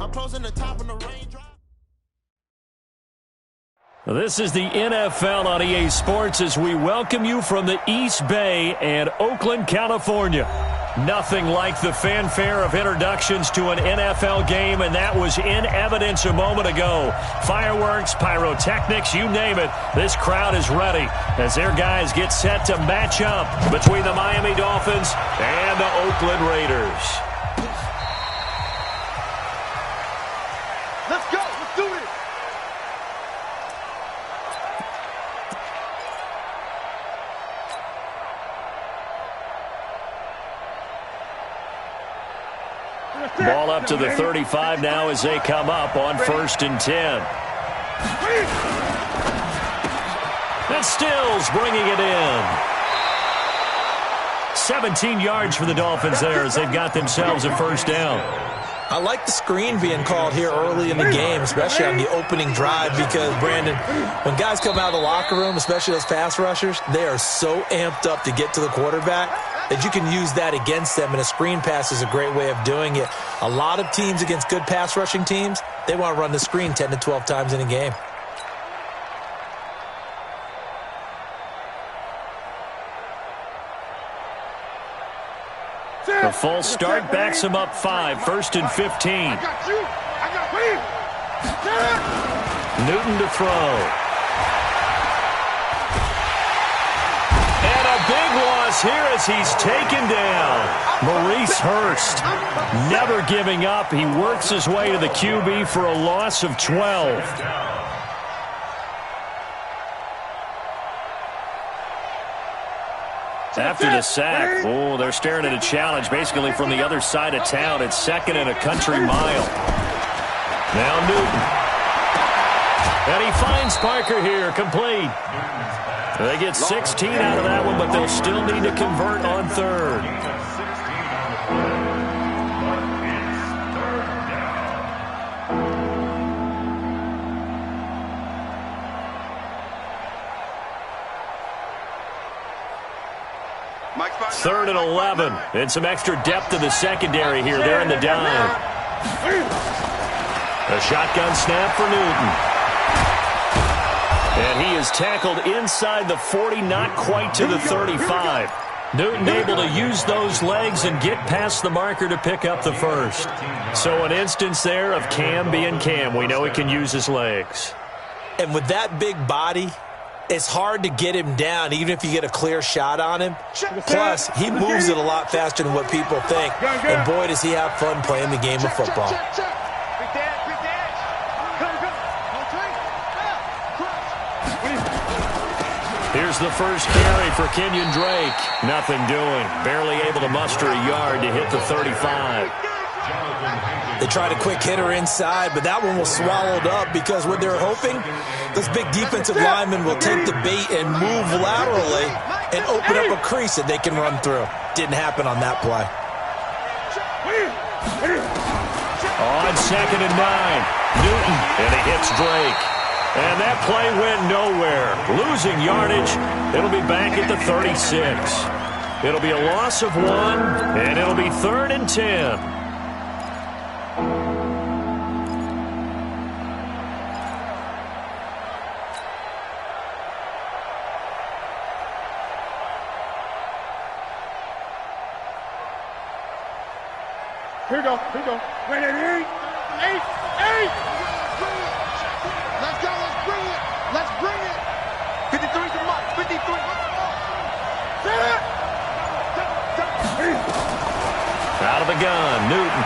I'm closing the top on the raindrop. This is the NFL on EA Sports as we welcome you from the East Bay and Oakland, California. Nothing like the fanfare of introductions to an NFL game, and that was in evidence a moment ago. Fireworks, pyrotechnics, you name it. This crowd is ready as their guys get set to match up between the Miami Dolphins and the Oakland Raiders. Let's go. Let's do it. Ball up to the 35 now as they come up on 1st and 10. And Stills bringing it in. 17 yards for the Dolphins there as they've got themselves a first down. I like the screen being called here early in the game, especially on the opening drive, because, Brandon, when guys come out of the locker room, especially those pass rushers, they are so amped up to get to the quarterback that you can use that against them, and a screen pass is a great way of doing it. A lot of teams against good pass rushing teams, they want to run the screen 10 to 12 times in a game. The false start backs him up 5, 1st and 15. Newton to throw. And a big loss here as he's taken down. Maurice Hurst never giving up. He works his way to the QB for a loss of 12. After the sack, they're staring at a challenge basically from the other side of town. It's 2nd and a country mile. Now Newton. And he finds Parker here, complete. They get 16 out of that one, but they'll still need to convert on 3rd. Third and 11. And some extra depth in the secondary here. They're in the dime. A shotgun snap for Newton. And he is tackled inside the 40, not quite to the 35. Newton able to use those legs and get past the marker to pick up the first. So an instance there of Cam being Cam. We know he can use his legs. And with that big body, it's hard to get him down, even if you get a clear shot on him. Plus, he moves it a lot faster than what people think. And boy, does he have fun playing the game of football. Here's the first carry for Kenyon Drake. Nothing doing. Barely able to muster a yard to hit the 35. They tried a quick hitter inside, but that one was swallowed up because what they're hoping, this big defensive lineman will take the bait and move laterally and open up a crease that they can run through. Didn't happen on that play. On 2nd and 9, Newton, and he hits Drake. And that play went nowhere. Losing yardage. It'll be back at the 36. It'll be a loss of 1, and it'll be 3rd and 10. Here we go. Wait, 8. Let's go. Let's bring it. 53 to Mike. 53. Out of the gun, Newton.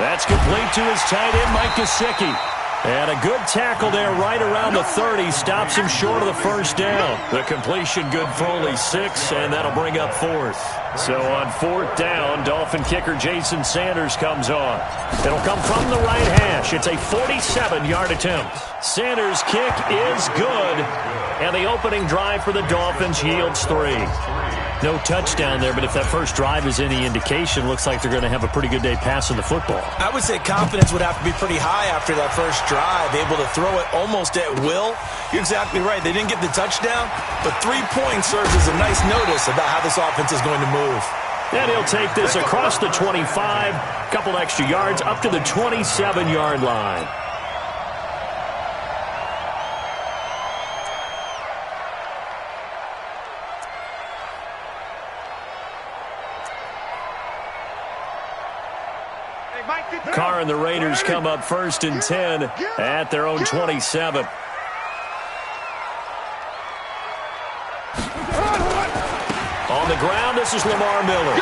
That's complete to his tight end, Mike Gesicki. And a good tackle there right around the 30. Stops him short of the first down. The completion good for only 6, and that'll bring up 4th. So on 4th down, Dolphin kicker Jason Sanders comes on. It'll come from the right hash. It's a 47-yard attempt. Sanders' kick is good. And the opening drive for the Dolphins yields 3. No touchdown there, but if that first drive is any indication, looks like they're going to have a pretty good day passing the football. I would say confidence would have to be pretty high after that first drive, able to throw it almost at will. You're exactly right. They didn't get the touchdown, but 3 points serves as a nice notice about how this offense is going to move. And he'll take this across the 25, a couple extra yards up to the 27-yard line. Carr and the Raiders come up 1st and 10 at their own 27. On the ground, this is Lamar Miller.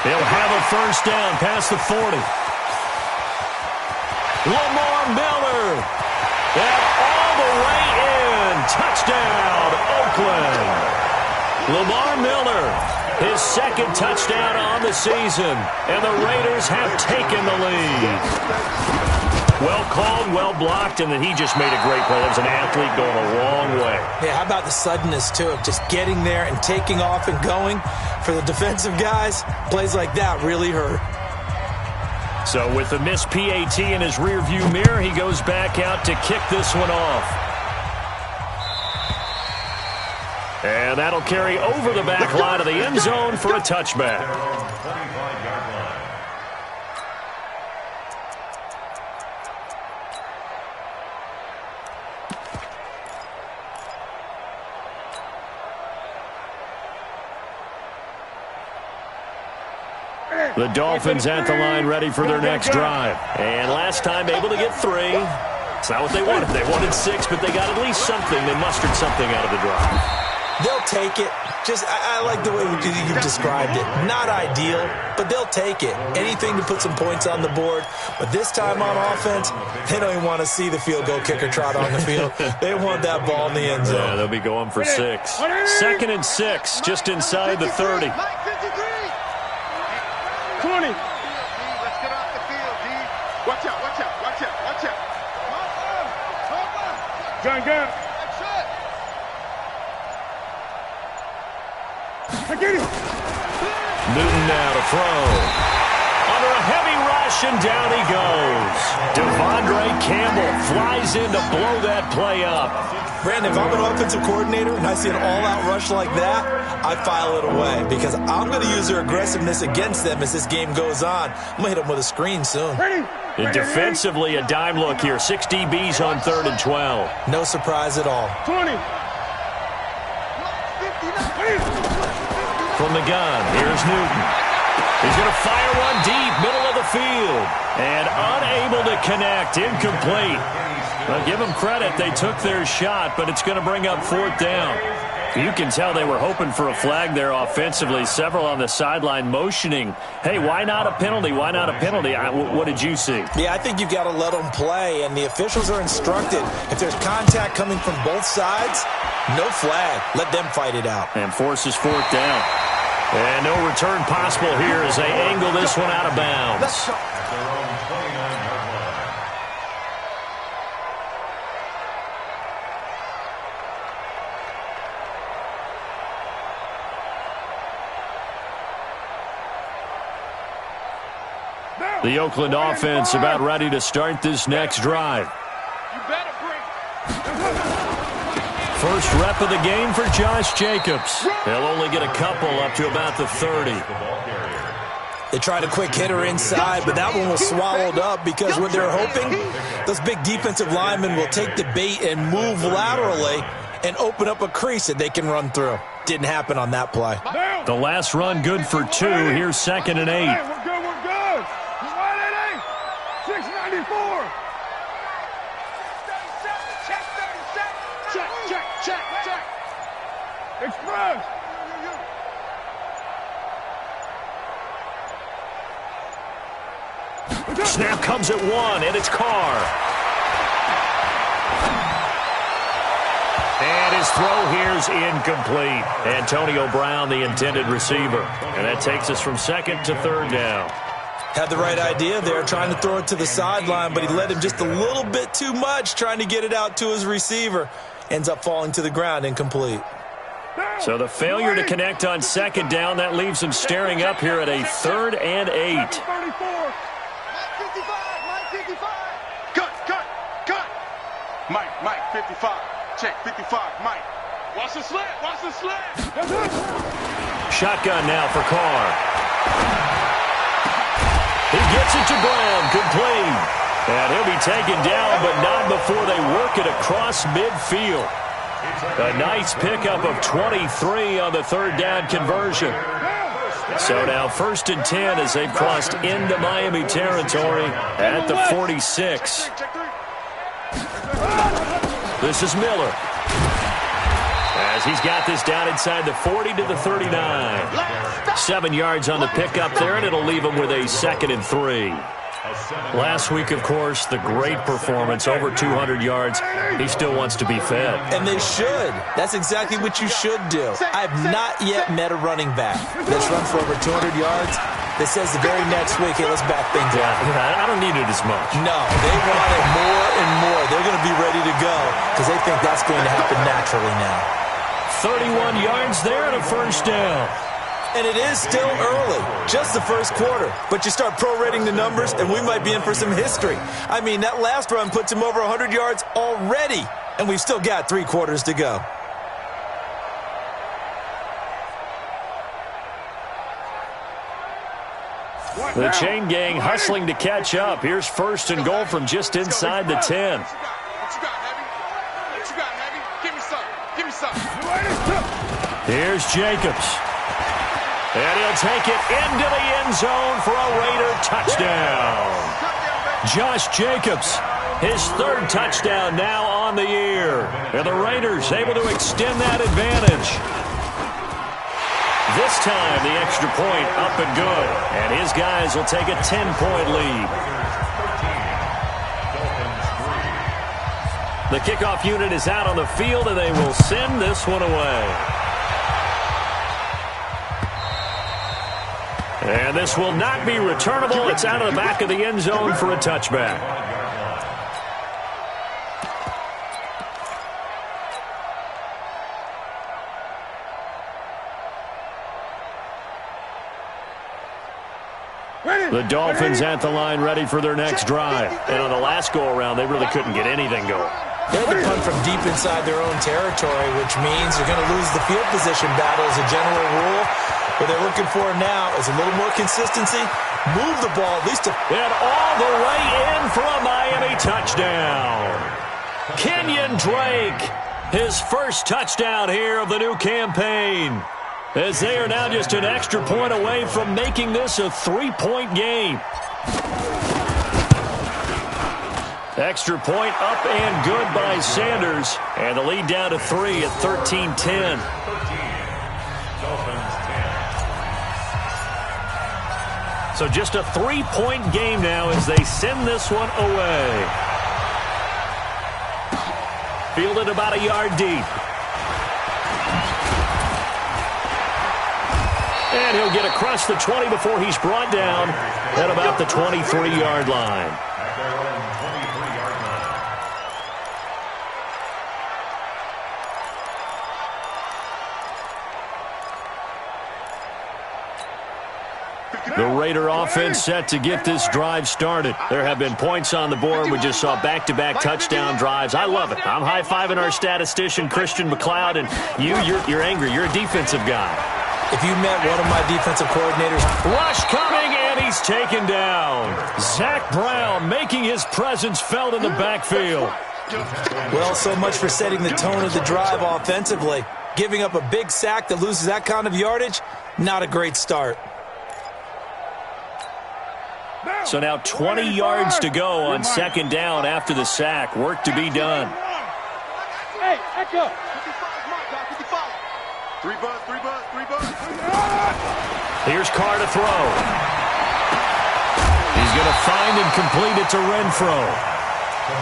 He'll have a first down past the 40. Lamar Miller. And all the way in. Touchdown, Oakland. Lamar Miller, his second touchdown on the season. And the Raiders have taken the lead. Well called, well blocked, and then he just made a great play. That was an athlete going a long way. Yeah, how about the suddenness, too, of just getting there and taking off and going? For the defensive guys, plays like that really hurt. So with the missed PAT in his rearview mirror, he goes back out to kick this one off. And that'll carry over the back line of the end zone for a touchback. The Dolphins at the line ready for their next drive. And last time able to get 3. It's not what they wanted. They wanted 6, but they got at least something. They mustered something out of the drive. They'll take it. I like the way you've described it. Not ideal, but they'll take it. Anything to put some points on the board. But this time on offense, they don't even want to see the field goal kicker trot on the field. They want that ball in the end zone. Yeah, they'll be going for 6. 2nd and 6, just inside the 30. 20. Let's get off the field, D. Watch out, watch out, watch out, watch out. Gun. That's it. I get it. Newton now to throw. Under a heavy rush, and down he goes. Devondre Campbell flies in to blow that play up. Brandon, if I'm an offensive coordinator and I see an all-out rush like that, I file it away because I'm going to use their aggressiveness against them as this game goes on. I'm going to hit them with a screen soon. And defensively, a dime look here. 6 DBs on 3rd and 12. No surprise at all. 20. From the gun, here's Newton. He's going to fire one deep, middle of the field. And unable to connect, incomplete. Well, give them credit. They took their shot, but it's going to bring up 4th down. You can tell they were hoping for a flag there offensively. Several on the sideline motioning. Hey, why not a penalty? Why not a penalty? What did you see? Yeah, I think you've got to let them play, and the officials are instructed. If there's contact coming from both sides, no flag. Let them fight it out. And forces 4th down. And no return possible here as they angle this one out of bounds. The Oakland offense about ready to start this next drive. First rep of the game for Josh Jacobs. They'll only get a couple up to about the 30. They tried a quick hitter inside, but that one was swallowed up because what they're hoping, those big defensive linemen will take the bait and move laterally and open up a crease that they can run through. Didn't happen on that play. The last run good for 2. Here's 2nd and 8. We're good. 694. Check. Express. Snap comes at 1, and it's Carr. And his throw here's incomplete. Antonio Brown, the intended receiver. And that takes us from 2nd to 3rd down. Had the right idea there, trying to throw it to the sideline, but he led him just a little bit too much, trying to get it out to his receiver. Ends up falling to the ground, incomplete. So the failure to connect on 2nd down, that leaves him staring up here at a 3rd and 8. Mike 55. Cut. Mike 55. Check 55. Mike. Watch the slant. Shotgun now for Carr. He gets it to Brown, complete. And he'll be taken down, but not before they work it across midfield. A nice pickup of 23 on the third down conversion. So now 1st and 10 as they've crossed into Miami territory at the 46. This is Miller. As he's got this down inside the 40 to the 39. 7 yards on the pickup there, and it'll leave him with a 2nd and 3. Last week, of course, the great performance, over 200 yards. He still wants to be fed. And they should. That's exactly what you should do. I have not yet met a running back that's run for over 200 yards that says the very next week, hey, let's back things up. I don't need it as much. No, they want it more and more. They're going to be ready to go because they think that's going to happen naturally now. 31 yards there and a 1st down. And it is still early, just the first quarter. But you start prorating the numbers, and we might be in for some history. I mean, that last run puts him over 100 yards already, and we've still got 3 quarters to go. The chain gang hustling to catch up. Here's 1st and goal from just inside the 10. Here's Jacobs. And he'll take it into the end zone for a Raider touchdown. Josh Jacobs, his 3rd touchdown now on the year. And the Raiders able to extend that advantage. This time, the extra point up and good. And his guys will take a 10-point lead. The kickoff unit is out on the field, and they will send this one away. And this will not be returnable. It's out of the back of the end zone for a touchback. The Dolphins at the line ready for their next drive. And on the last go-around, they really couldn't get anything going. They had to punt from deep inside their own territory, which means you're going to lose the field position battle as a general rule. What they're looking for now is a little more consistency. Move the ball at least to... And all the way in for a Miami touchdown. Kenyon Drake, his 1st touchdown here of the new campaign. As they are now just an extra point away from making this a 3-point game. Extra point up and good by Sanders. And the lead down to 3 at 13-10. So just a 3-point game now as they send this one away. Fielded about a yard deep. And he'll get across the 20 before he's brought down at about the 23-yard line. The Raider offense set to get this drive started. There have been points on the board. We just saw back-to-back touchdown drives. I love it. I'm high-fiving our statistician, Christian McLeod, and you're angry. You're a defensive guy. If you met one of my defensive coordinators... Rush coming, and he's taken down. Zach Brown making his presence felt in the backfield. Well, so much for setting the tone of the drive offensively. Giving up a big sack that loses that kind of yardage, not a great start. So now 20 yards to go on 2nd down after the sack. Work to be done. Hey, echo. 55. 3 buzz. Here's Carr to throw. He's going to find and complete it to Renfro.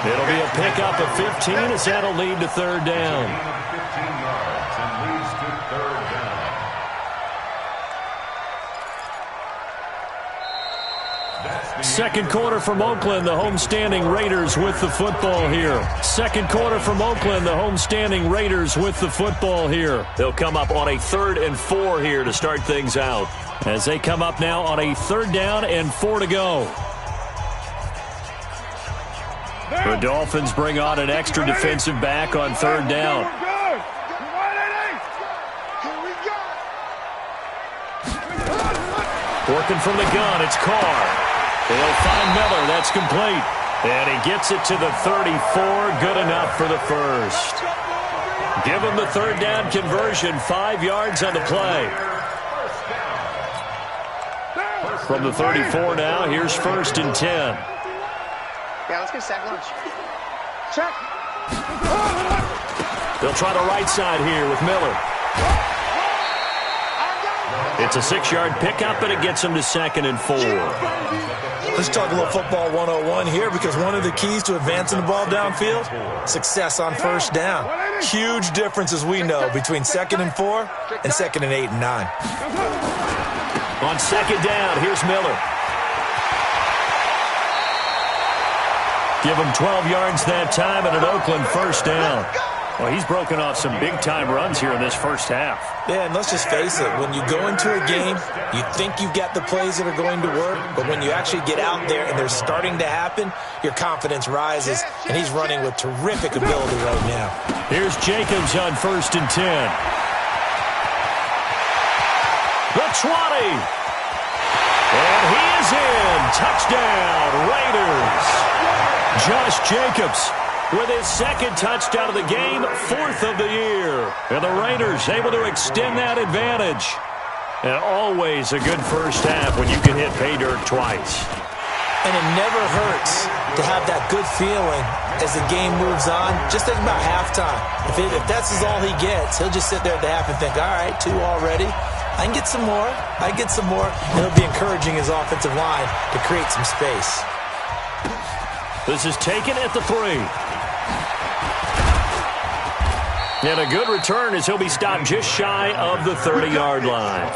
It'll be a pickup of 15 as that'll lead to 3rd down. Second quarter from Oakland, the homestanding Raiders with the football here. Second quarter from Oakland, the homestanding Raiders with the football here. They'll come up on a 3rd and 4 here to start things out. As they come up now on a 3rd down and 4 to go. The Dolphins bring on an extra defensive back on 3rd down. Working from the gun, it's Carr. They'll find Miller. That's complete. And he gets it to the 34. Good enough for the first. Give him the third down conversion. 5 yards on the play. From the 34 now, here's 1st and 10. Yeah, let's get sack lunch. Check. They'll try the right side here with Miller. It's a 6-yard pickup, and it gets him to 2nd and 4. Let's talk a little football 101 here, because one of the keys to advancing the ball downfield, success on 1st down. Huge difference, as we know, between 2nd and 4 and 2nd and 8 and 9. On 2nd down, here's Miller. Give him 12 yards that time and an Oakland 1st down. Well, he's broken off some big-time runs here in this first half. Yeah, and let's just face it. When you go into a game, you think you've got the plays that are going to work, but when you actually get out there and they're starting to happen, your confidence rises, and he's running with terrific ability right now. Here's Jacobs on 1st and 10. The 20. And he is in. Touchdown, Raiders. Josh Jacobs with his 2nd touchdown of the game, 4th of the year. And the Raiders able to extend that advantage. And always a good first half when you can hit pay dirt twice. And it never hurts to have that good feeling as the game moves on. Just think about halftime. If that's all he gets, he'll just sit there at the half and think, all right, 2 already. I can get some more. I can get some more. And he'll be encouraging his offensive line to create some space. This is taken at the 3. And a good return as he'll be stopped just shy of the 30-yard line.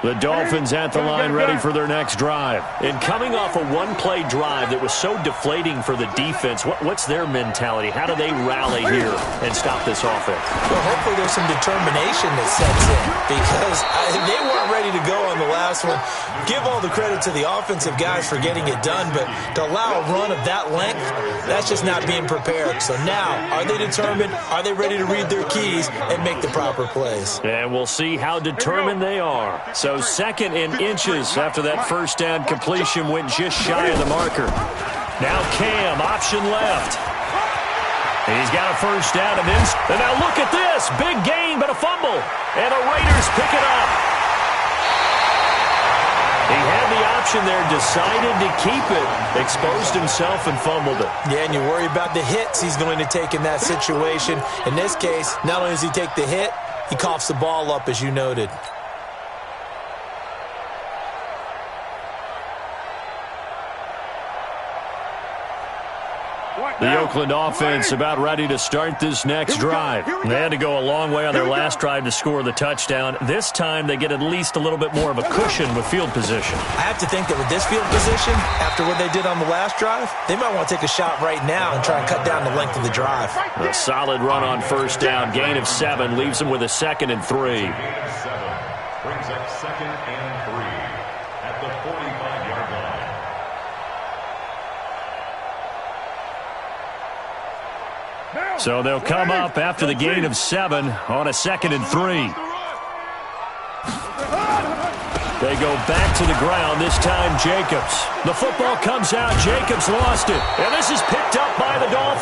The Dolphins at the line ready for their next drive. And coming off a one-play drive that was so deflating for the defense, what's their mentality? How do they rally here and stop this offense? Well, hopefully there's some determination that sets in, because they weren't ready to go on the last one. Give all the credit to the offensive guys for getting it done, but to allow a run of that length, that's just not being prepared. So now, are they determined? Are they ready to read their keys and make the proper plays? And we'll see how determined they are. So 2nd and inches after that 1st down completion went just shy of the marker. Now Cam, option left. He's got a 1st down and now look at this. Big gain, but a fumble. And the Raiders pick it up. He had the option there, decided to keep it, exposed himself and fumbled it. Yeah, and you worry about the hits he's going to take in that situation. In this case, not only does he take the hit, he coughs the ball up, as you noted. The Oakland offense about ready to start this next drive. They had to go a long way on their last drive to score the touchdown. This time they get at least a little bit more of a cushion with field position. I have to think that with this field position, after what they did on the last drive, they might want to take a shot right now and try and cut down the length of the drive. A solid run on 1st down. Gain of 7 leaves them with a 2nd and 3. Brings up 2nd and 3 at the 45-yard line. So they'll come up after the gain of 7 on a 2nd and 3. They go back to the ground, this time Jacobs. The football comes out, Jacobs lost it. And this is picked up by the Dolphins.